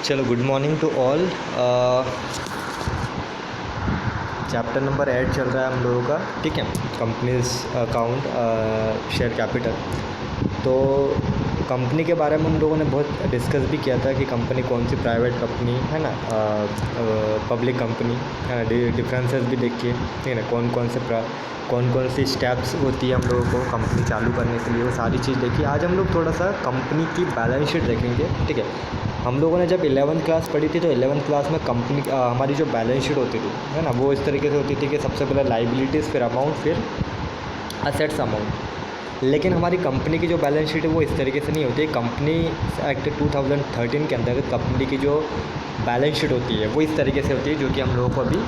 चलो, good morning to all. Chapter number 8 चल रहा है हम लोगों का, ठीक है। Companies account, share capital. तो कंपनी के बारे में हम लोगों ने बहुत डिस्कस भी किया था कि कंपनी कौन सी, प्राइवेट कंपनी है ना, पब्लिक कंपनी है ना, डिफरेंसेस भी देखिए, ठीक है ना, कौन कौन सी स्टेप्स होती है हम लोगों को कंपनी चालू करने के लिए, वो सारी चीज़ देखिए। आज हम लोग थोड़ा सा कंपनी की बैलेंस शीट देखेंगे, ठीक है। हम लोगों ने जब 11th क्लास पढ़ी थी तो 11th क्लास में कंपनी हमारी जो बैलेंस शीट होती थी, है ना, वो इस तरीके से होती थी कि सबसे पहले लाइबिलिटीज़, फिर अमाउंट, फिर असेट्स अमाउंट। लेकिन हमारी कंपनी की जो बैलेंस शीट है वो इस तरीके से नहीं होती। कंपनी एक्ट 2013 के अंतर्गत कंपनी की जो बैलेंस शीट होती है वो इस तरीके से होती है, जो कि हम लोगों को अभी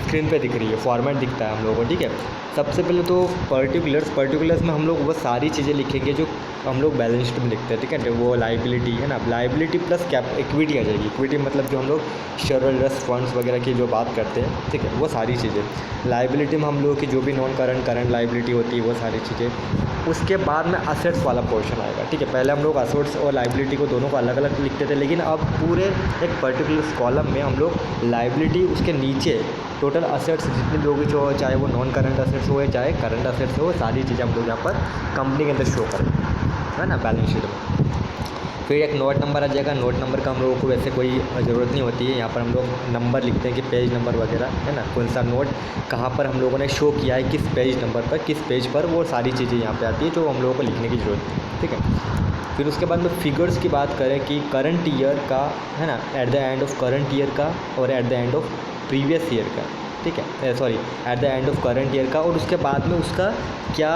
स्क्रीन पे दिख रही है, फॉर्मेट दिखता है हम लोगों को, ठीक है। सबसे पहले तो पर्टिकुलर्स में हम लोग वो सारी चीज़ें लिखेंगे जो हम लोग बैलेंस शीट में लिखते हैं, ठीक है। वो लाइबिलिटी है ना, लाइबिलिटी प्लस इक्विटी आ जाएगी। इक्विटी मतलब जो हम लोग शेयर होल्डर्स फंड्स वगैरह की जो बात करते हैं, ठीक है, वो सारी चीज़ें। लाइबिलिटी में हम लोगों की जो भी नॉन करंट लाइबिलिटी होती है वो सारी चीज़ें। उसके बाद में असेट्स वाला पोर्शन आएगा, ठीक है। पहले हम लोग असेट्स और लाइबिलिटी को दोनों को अलग अलग लिखते थे, लेकिन अब पूरे एक पर्टिकुलर कॉलम में हम लोग लाइबिलिटी, उसके नीचे टोटल असेट्स जितने भी होगी, जो चाहे वो नॉन करंट असेट्स हो चाहे करंट असेट्स हो, सारी चीज़ें हम लोग यहाँ पर कंपनी के अंदर शो करेंगे, है ना, बैलेंस शीट में। फिर एक नोट नंबर आ जाएगा। नोट नंबर का हम लोगों को वैसे कोई ज़रूरत नहीं होती है, यहाँ पर हम लोग नंबर लिखते हैं कि पेज नंबर वगैरह, है ना, कौन सा नोट कहाँ पर हम लोगों ने शो किया है, किस पेज नंबर पर, किस पेज पर, वो सारी चीज़ें यहाँ पे आती है जो हम लोगों को लिखने की ज़रूरत है, ठीक है। फिर उसके बाद में फिगर्स की बात करें कि करंट ईयर का, है ना, at the end of current year का और at the end of previous year का, ठीक है, sorry, at the end of current year का, और उसके बाद में उसका क्या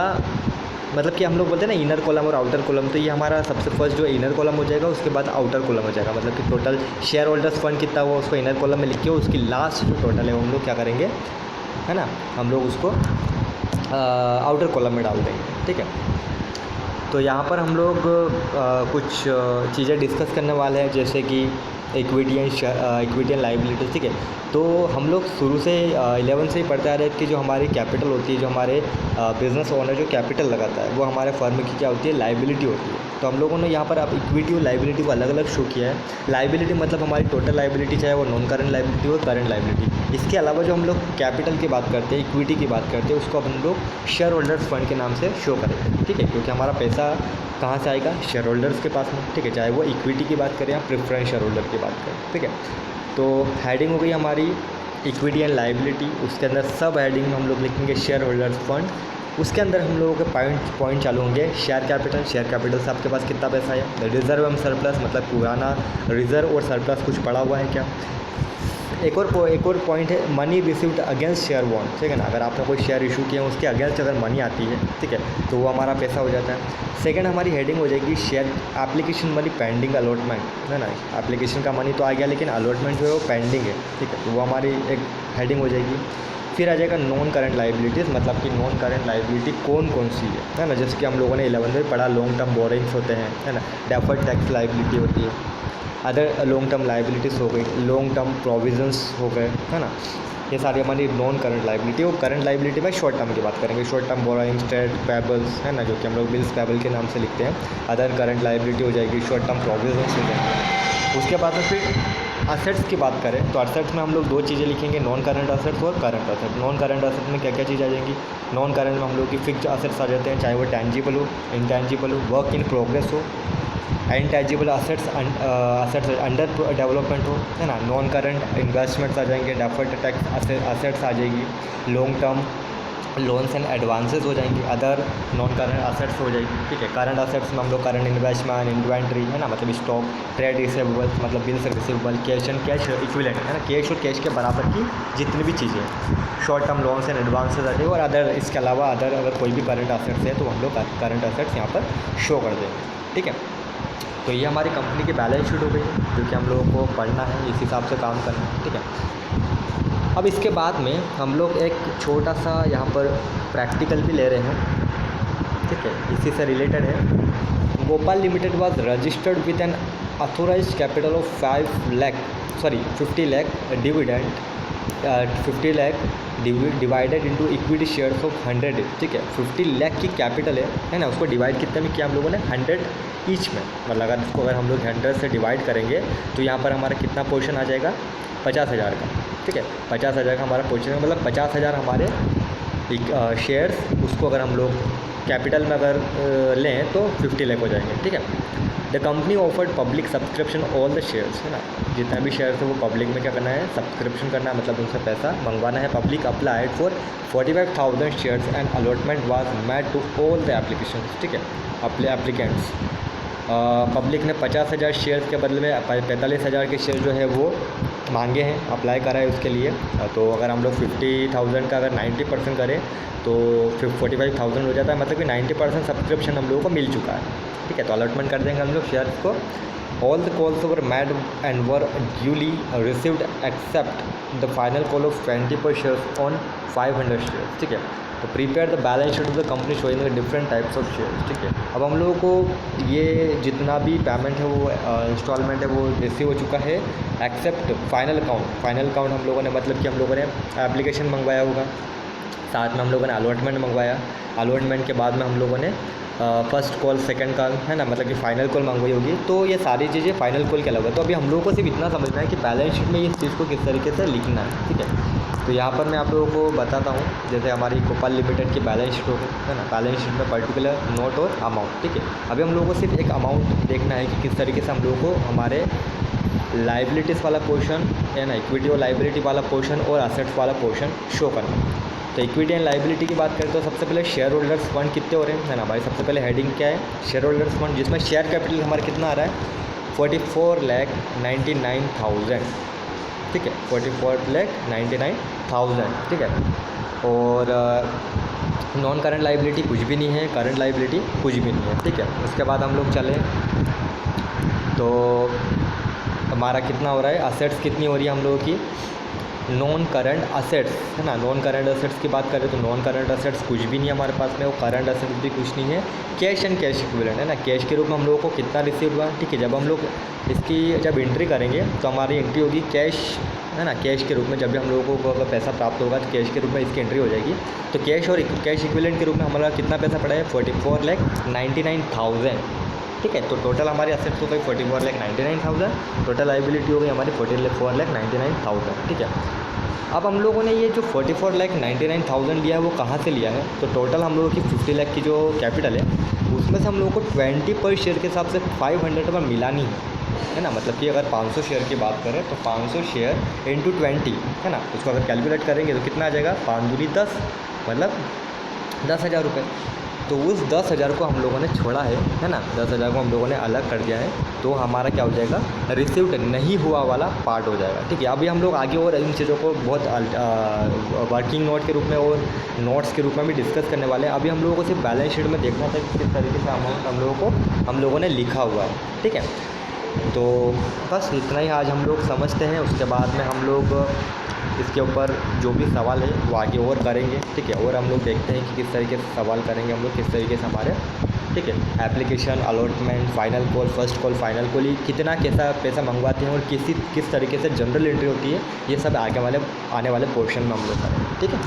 मतलब कि हम लोग बोलते हैं ना इनर कॉलम और आउटर कॉलम। तो ये हमारा सबसे फर्स्ट जो इनर कॉलम हो जाएगा, उसके बाद आउटर कॉलम हो जाएगा। मतलब कि टोटल शेयर होल्डर्स फंड कितना हुआ उसको इनर कॉलम में लिख के, उसकी लास्ट जो टोटल है वो हम लोग क्या करेंगे, है ना, हम लोग उसको आउटर कॉलम में डाल देंगे, ठीक है। तो यहाँ पर हम लोग कुछ चीज़ें डिस्कस करने वाले हैं, जैसे कि इक्विटी एंड लाइबिलिटीज़, ठीक है। तो हम लोग शुरू से 11 से ही पढ़ते आ रहे हैं कि जो हमारी कैपिटल होती है, जो हमारे बिज़नेस ओनर जो कैपिटल लगाता है, वो हमारे फर्म की क्या होती है, लाइबिलिटी होती है। तो हम लोगों ने यहाँ पर अब इक्विटी और लाइबिलिटी को अलग अलग शो किया है। लाइबिलिटी मतलब हमारी टोटल लाइबिलिटी, चाहे वो नॉन करंट लाइबिलिटी हो, करंट लाइबिलिटी। इसके अलावा जो हम लोग कैपिटल की बात करते हैं, इक्विटी की बात करते हैं, उसको हम लोग शेयर होल्डर्स फंड के नाम से शो करेंगे, ठीक है, क्योंकि हमारा पैसा कहाँ से आएगा, शेयर होल्डर्स के पास में, ठीक है, चाहे वो इक्विटी की बात करें या प्रेफरेंस शेयर होल्डर की बात करें, ठीक है। तो हेडिंग हो गई हमारी इक्विटी एंड लाइबिलिटी। उसके अंदर सब हेडिंग में हम लोग लिखेंगे शेयर होल्डर्स फंड। उसके अंदर हम लोगों के पॉइंट चालू होंगे शेयर कैपिटल से आपके पास कितना पैसा है, रिजर्व एवं सरप्लस मतलब पुराना रिजर्व और सरप्लस कुछ पड़ा हुआ है क्या। एक और पॉइंट है money received against share bond, ठीक है ना, अगर आपने कोई शेयर इशू किया है उसके अगेंस्ट अगर मनी आती है, ठीक है, तो वो हमारा पैसा हो जाता है। सेकंड हमारी हेडिंग हो जाएगी share application money pending allotment, है ना, एप्लीकेशन का मनी तो आ गया लेकिन अलॉटमेंट जो है वो पेंडिंग है, ठीक है, तो वो हमारी एक हेडिंग हो जाएगी। फिर आ जाएगा नॉन करंट लाइबिलिटीज़, मतलब कि नॉन करंट लाइबिलिटी कौन कौन सी है ना, जैसे कि हम लोगों ने 11th में पढ़ा, लॉन्ग टर्म बोरिंग्स होते हैं, है ना, डेफर्ड टैक्स लाइबिलिटी होती है, अदर लॉन्ग टर्म लाइबिलिटीज़ हो गई, लॉन्ग टर्म प्रोविजंस हो गए, है ना, ये सारी हमारी नॉन करंट लाइबिलिटी। और करंट लाइबिलिटी में शॉर्ट टर्म की बात करेंगे, short term borrowings, trade payables, है ना, जो कि हम लोग बिल्स पेबल के नाम से लिखते हैं। अदर करंट लाइबिलिटी हो जाएगी, शॉर्ट टर्म प्रोविजंस हो जाएंगे। उसके बाद में फिर असेट्स की बात करें तो असेट्स में हम लोग दो चीज़ें लिखेंगे, नॉन करंट असेट्स और current asset. Non current asset में क्या क्या चीज़ आ जाएंगी, नॉन करंट में हम लोग की फिक्स्ड असेट्स आ जाते हैं, चाहे वो टेंजिबल हो, इंटेंजिबल हो, वर्क इन प्रोग्रेस हो, इंटेंजिबल असेट्स अंडर डेवलपमेंट हो, है ना। नॉन करंट इन्वेस्टमेंट्स आ जाएंगे, डेफर्ड टैक्स असेट्स आ जाएगी, long term loans and advances हो जाएंगी, अदर नॉन करंट असेट्स हो जाएगी, ठीक है। करंट असेट्स में हम लोग करंट इन्वेस्टमेंट, इन्वेंट्री, है ना, मतलब स्टॉक, ट्रेड रिसीवेबल्स मतलब bills receivable, cash and cash equivalent, है ना, कैश और कैश के बराबर की जितनी भी चीज़ें हैं, short term loans and advances आ जाएगी। और अदर इसके अलावा अदर अगर कोई भी करंट असेट्स है तो हम लोग करंट असेट्स यहाँ पर शो कर देंगे, ठीक है। तो ये हमारी कंपनी की बैलेंस शीट हो गई, जो कि हम लोगों को पढ़ना है, इस हिसाब से काम करना है, ठीक है। अब इसके बाद में हम लोग एक छोटा सा यहाँ पर प्रैक्टिकल भी ले रहे हैं, ठीक है, इसी से रिलेटेड है। Gopal limited was registered with an authorised capital of 50 lakh dividend 50 lakh divided into equity shares of 100, ठीक है। 50 लाख की कैपिटल है ना, उसको डिवाइड कितने में किया हम लोगों ने, 100 ईच में। मतलब अगर हम लोग 100 से डिवाइड करेंगे तो यहाँ पर हमारा कितना पोर्शन आ जाएगा, 50,000 का, ठीक है। 50,000 का हमारा पोर्शन है, मतलब 50,000 हमारे शेयर्स, उसको अगर हम लोग कैपिटल में अगर लें तो 50 लाख हो जाएंगे, ठीक है। The company offered public subscription all the shares, है ना, जितना भी शेयर्स है वो पब्लिक में क्या करना है, सब्सक्रिप्शन करना है, मतलब उनसे पैसा मंगवाना है। Public applied for 45,000 shares and allotment was made to all the application, ठीक है, एप्लीकेंट्स। पब्लिक ने 50,000 शेयर्स के बदले में 45,000 के शेयर जो है वो मांगे हैं, अप्लाई करा है उसके लिए। तो अगर हम लोग 50,000 का अगर 90% करें तो 45,000 हो जाता है, मतलब कि 90% सब्सक्रिप्शन हम लोगों को मिल चुका है, ठीक है। तो अलॉटमेंट कर देंगे हम लोग शेयर्स को। All the calls were made and were duly received accept the final call of 20 पर शेयर्स ऑन 500 शेयर्स, ठीक है। तो prepare the balance sheet of the company showing the different types of shares, ठीक है। अब हम लोगों को ये जितना भी पेमेंट है वो इंस्टॉलमेंट है वो रिसीव हो चुका है, except final account. Final account हम लोगों ने मतलब कि हम लोगों ने एप्लीकेशन मंगवाया होगा, साथ में हम लोगों ने अलॉटमेंट मंगवाया। अलॉटमेंट के बाद में हम लोगों ने फर्स्ट कॉल, सेकंड कॉल, है ना, मतलब कि फ़ाइनल कॉल मंगवाई होगी। तो ये सारी चीज़ें फ़ाइनल कॉल के अलावा, तो अभी हम लोगों को सिर्फ इतना समझना है कि बैलेंस शीट में इस चीज़ को किस तरीके से लिखना है, ठीक है। तो यहाँ पर मैं आप लोगों को बताता हूँ, जैसे हमारी कोपाल लिमिटेड की बैलेंस शीट होगी, है ना, बैलेंस शीट में पर्टिकुलर नोट और अमाउंट, ठीक है। अभी हम लोगों को सिर्फ एक अमाउंट देखना है कि किस तरीके से हम लोगों को हमारे लाइबिलिटीज़ वाला पोर्शन, है ना, इक्विटी और लाइबिलिटी वाला पोर्शन और असेट्स वाला पोर्शन शो करना है। तो इक्विटी एंड लाइबिलिटी की बात करें तो सबसे पहले शेयर होल्डर्स फंड कितने हो रहे हैं, है ना भाई। सबसे पहले हेडिंग क्या है, शेयर होल्डर्स फंड, जिसमें शेयर कैपिटल हमारा कितना आ रहा है, 44,99,000, ठीक है, 44,99,000, ठीक है। और नॉन करंट लाइबिलिटी कुछ भी नहीं है, करंट लाइबिलिटी कुछ भी नहीं है, ठीक है। उसके बाद हम लोग चले तो हमारा कितना हो रहा है, असेट्स कितनी हो रही है हम लोगों की, नॉन करंट असेट्स, है ना। नॉन करंट असेट्स की बात करें तो नॉन करंट असेट्स कुछ भी नहीं है हमारे पास में, वो करंट असेट्स भी कुछ नहीं है। कैश एंड कैश इक्विवेलेंट, है ना, कैश के रूप में हम लोगों को कितना रिसीव हुआ, ठीक है। जब हम लोग इसकी जब एंट्री करेंगे तो हमारी एंट्री होगी कैश, है ना, कैश के रूप में। जब भी हम लोगों को अगर पैसा प्राप्त होगा तो कैश के रूप में इसकी एंट्री हो जाएगी। तो कैश और कैश इक्विवेलेंट के रूप में हमारा कितना पैसा पड़ा है, 44,99,000, ठीक है। तो टोटल हमारी असेट्स हो गई 44,99,000, टोटल लाइबिलिटी हो गई हमारी 44,99,000, ठीक है। अब हम लोगों ने ये जो 44,99,000 लिया है वो कहाँ से लिया है, तो टोटल हम लोगों की 50 लाख की जो कैपिटल है उसमें से हम लोगों को 20 पर शेयर के हिसाब से 500 पर मिलानी है ना। मतलब कि अगर 500 शेयर की बात करें तो 500 शेयर इंटू 20, है ना, उसको अगर कैलकुलेट करेंगे तो कितना आ जाएगा, 5 दूनी 10, मतलब 10,000 रुपये। तो उस 10,000 को हम लोगों ने छोड़ा है ना, 10,000 को हम लोगों ने अलग कर दिया है। तो हमारा क्या हो जाएगा, रिसीव्ड नहीं हुआ वाला पार्ट हो जाएगा, ठीक है। अभी हम लोग आगे और इन चीज़ों को बहुत वर्किंग नोट के रूप में और नोट्स के रूप में भी डिस्कस करने वाले हैं। अभी हम लोगों को सिर्फ बैलेंस शीट में देखना था कि किस तरीके से अमाउंट हम लोगों ने लिखा हुआ है, ठीक है। तो बस इतना ही आज हम लोग समझते हैं। उसके बाद में हम लोग इसके ऊपर जो भी सवाल है वो आगे और करेंगे, ठीक है। और हम लोग देखते हैं कि किस तरीके से सवाल करेंगे हम लोग, किस तरीके से हमारे, ठीक है, application, allotment, final call, first call, final call, कितना कैसा पैसा मंगवाते हैं और किस तरीके से जनरल एंट्री होती है, ये सब आने वाले पोर्शन में हम लोग करेंगे, ठीक है।